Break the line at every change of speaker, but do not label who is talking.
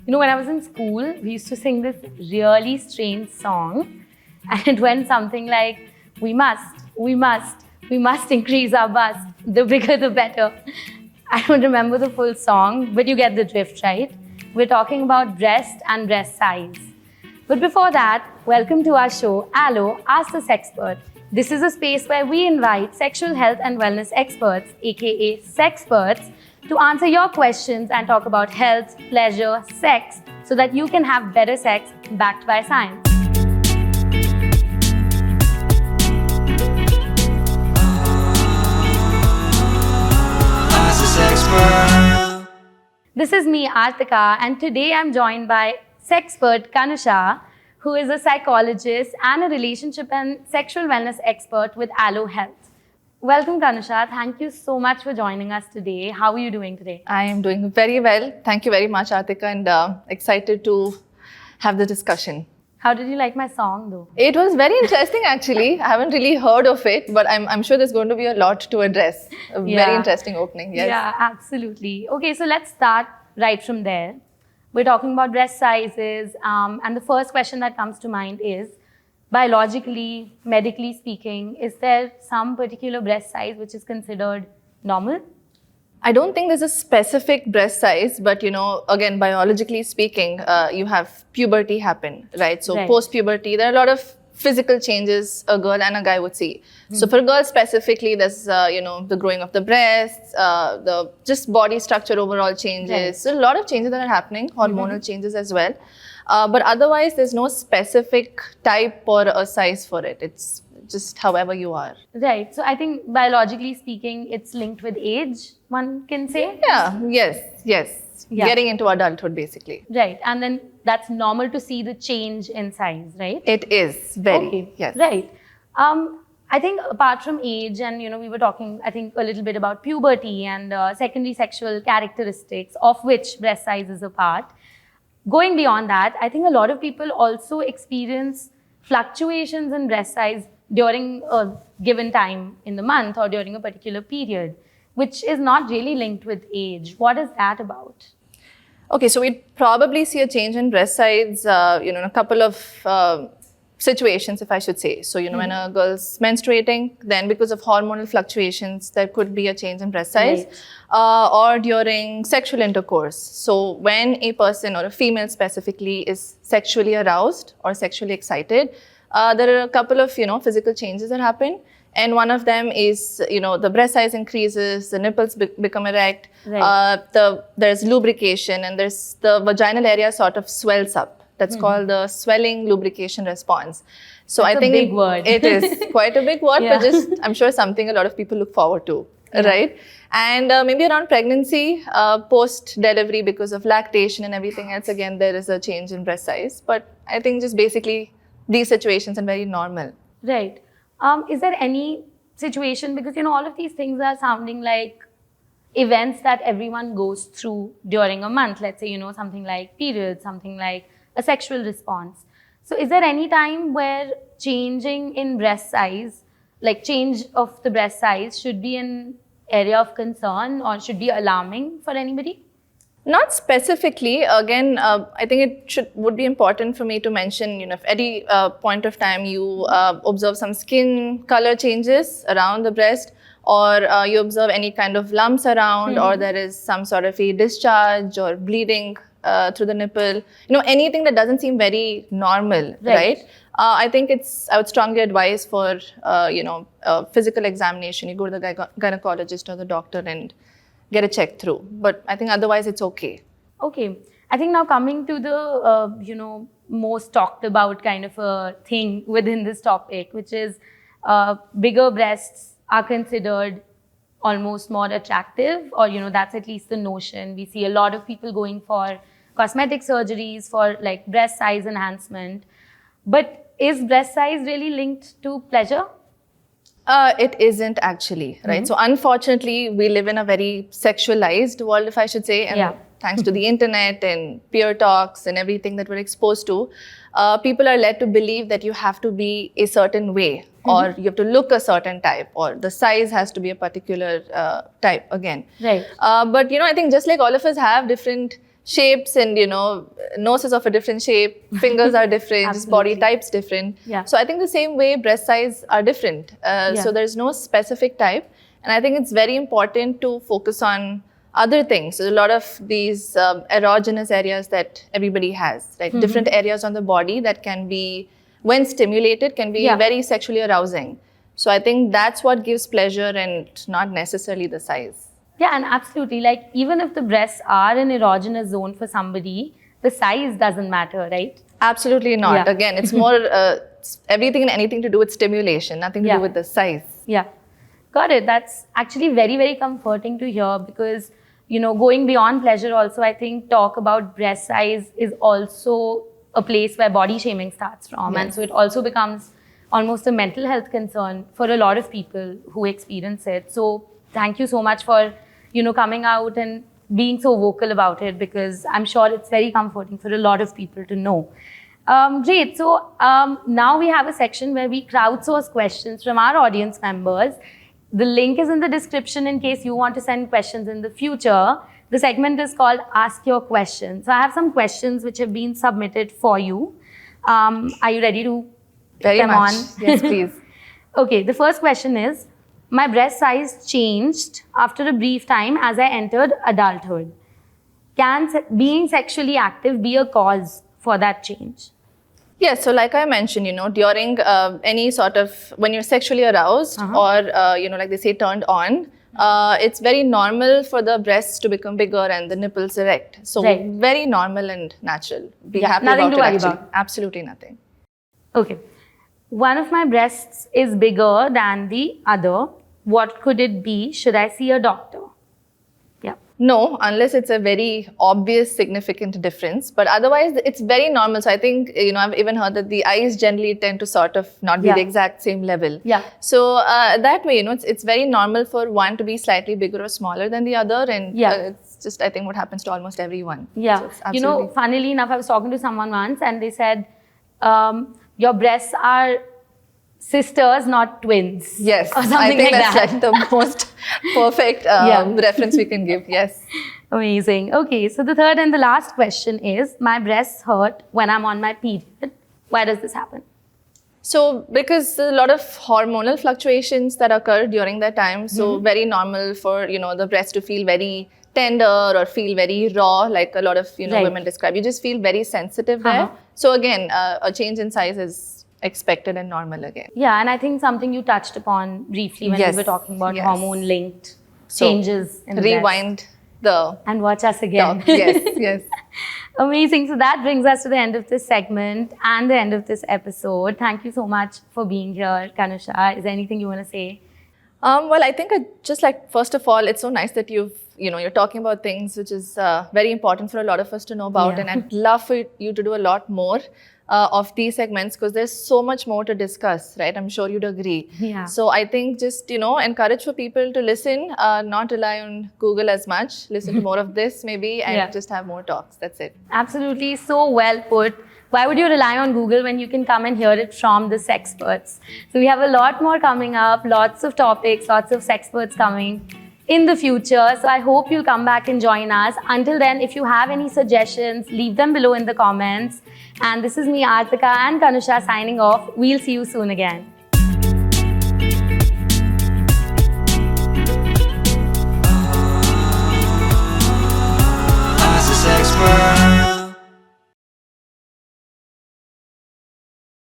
You know, when I was in school, we used to sing this really strange song, and it went something like, we must increase our bust, the bigger the better. I don't remember the full song, but you get the drift, right? We're talking about breast and breast size. But before that, welcome to our show, Allo, Ask the Sexpert. This is a space where we invite sexual health and wellness experts, aka Sexperts, to answer your questions and talk about health, pleasure, sex, so that you can have better sex backed by science. This is me, Artika, and today I'm joined by Sexpert Kanusha, who is a psychologist and a relationship and sexual wellness expert with Allo Health. Welcome, Kanusha. Thank you so much for joining us today. How are you doing today?
I am doing very well. Thank you very much, Artika, and excited to have the discussion.
How did you like my song, though?
It was very interesting, actually. I haven't really heard of it, but I'm sure there's going to be a lot to address. Very interesting opening, yes.
Yeah, absolutely. Okay, so let's start right from there. We're talking about breast sizes, and the first question that comes to mind is, biologically, medically speaking, is there some particular breast size which is considered normal?
I don't think there's a specific breast size, but again, biologically speaking, you have puberty happen, right? So post-puberty, there are a lot of physical changes a girl and a guy would see. So for girls specifically, there's the growing of the breasts, the just body structure overall changes. So a lot of changes that are happening, hormonal changes as well. But otherwise, there's no specific type or a size for it. It's just however you are.
Right. So I think biologically speaking, it's linked with age, one can say.
Yeah. Yes. Yeah. Getting into adulthood, basically.
Right. And then that's normal to see the change in size, right?
It is very.
Okay.
Yes.
Right. I think apart from age, and we were talking, I think, a little bit about puberty and secondary sexual characteristics, of which breast size is a part. Going beyond that, I think a lot of people also experience fluctuations in breast size during a given time in the month or during a particular period, which is not really linked with age. What is that about?
Okay, so we'd probably see a change in breast size, in a couple of situations, if I should say. So, when a girl's menstruating, then because of hormonal fluctuations, there could be a change in breast size, or during sexual intercourse. So, when a person or a female specifically is sexually aroused or sexually excited, there are a couple of, physical changes that happen. And one of them is, the breast size increases, the nipples become erect, there's lubrication, and there's the vaginal area sort of swells up. That's called the swelling lubrication response. So
That's
I think
a big word.
It is quite a big word, but just I'm sure something a lot of people look forward to, right? And maybe around pregnancy, post-delivery, because of lactation and everything else, again, there is a change in breast size. But I think just basically these situations are very normal.
Right. Is there any situation, because all of these things are sounding like events that everyone goes through during a month, let's say, something like periods, something like a sexual response. So is there any time where changing in breast size, like change of the breast size, should be an area of concern or should be alarming for anybody?
Not specifically. Again, I think it would be important for me to mention, if at any point of time you observe some skin color changes around the breast, or you observe any kind of lumps around, or there is some sort of a discharge or bleeding through the nipple, anything that doesn't seem very normal, right? I think I would strongly advise for, a physical examination. You go to the gynecologist or the doctor and get a check through. But I think otherwise it's okay.
Okay. I think now coming to the, most talked about kind of a thing within this topic, which is bigger breasts are considered almost more attractive, or, that's at least the notion. We see a lot of people going for cosmetic surgeries for like breast size enhancement. But is breast size really linked to pleasure?
It isn't actually, right? So unfortunately, we live in a very sexualized world, if I should say. And thanks to the internet and peer talks and everything that we're exposed to, people are led to believe that you have to be a certain way, or you have to look a certain type, or the size has to be a particular type again.
Right.
But I think just like all of us have different shapes and, nose is of a different shape, fingers are different, just body types different.
Yeah.
So I think the same way breast size are different. So there's no specific type. And I think it's very important to focus on other things. There's a lot of these erogenous areas that everybody has, right? Different areas on the body that can be, when stimulated, can be very sexually arousing. So I think that's what gives pleasure and not necessarily the size.
Yeah, and absolutely. Like, even if the breasts are an erogenous zone for somebody, the size doesn't matter, right?
Absolutely not. Again, it's more everything and anything to do with stimulation, nothing to do with the size.
Yeah. Got it. That's actually very, very comforting to hear because, going beyond pleasure also, I think talk about breast size is also a place where body shaming starts from. And so it also becomes almost a mental health concern for a lot of people who experience it. So thank you so much for, coming out and being so vocal about it, because I'm sure it's very comforting for a lot of people to know. Great. So now we have a section where we crowdsource questions from our audience members. The link is in the description in case you want to send questions in the future. The segment is called Ask Your Question. So I have some questions which have been submitted for you. Are you ready to put them on?
Yes, please.
Okay, the first question is, my breast size changed after a brief time as I entered adulthood. Can being sexually active be a cause for that change?
Yes, so like I mentioned, during any sort of, when you're sexually aroused or, like they say, turned on, it's very normal for the breasts to become bigger and the nipples erect. So very normal and natural. Be happy
nothing
about
to
it
worry
actually.
about.
Absolutely nothing.
Okay. One of my breasts is bigger than the other. What could it be? Should I see a doctor? Yeah.
No, unless it's a very obvious, significant difference. But otherwise, it's very normal. So I think, I've even heard that the eyes generally tend to sort of not be the exact same level.
Yeah.
So that way, it's very normal for one to be slightly bigger or smaller than the other. And it's just, I think, what happens to almost everyone.
Yeah. So funnily enough, I was talking to someone once and they said, your breasts are sisters, not twins.
Yes,
or something
I think
like
that's
that.
like the most perfect reference we can give. Yes.
Amazing. Okay, so the third and the last question is, my breasts hurt when I'm on my period. Why does this happen?
So because a lot of hormonal fluctuations that occur during that time, so very normal for, the breast to feel very tender or feel very raw, like a lot of, women describe. You just feel very sensitive there. So again, a change in size is expected and normal again.
Yeah, and I think something you touched upon briefly when we were talking about hormone-linked changes in the
rewind
and watch us again.
Yes.
Amazing. So that brings us to the end of this segment and the end of this episode. Thank you so much for being here, Kanusha. Is there anything you want to say?
Well, I think just like, first of all, it's so nice that you're talking about things which is very important for a lot of us to know about. And I'd love for you to do a lot more of these segments because there's so much more to discuss, right? I'm sure you'd agree.
Yeah.
So I think just, encourage for people to listen, not rely on Google as much, listen to more of this maybe and just have more talks. That's it.
Absolutely. So well put. Why would you rely on Google when you can come and hear it from the Sexperts? So we have a lot more coming up, lots of topics, lots of Sexperts coming in the future. So I hope you'll come back and join us. Until then, if you have any suggestions, leave them below in the comments. And this is me, Artika and Kanusha signing off. We'll see you soon again.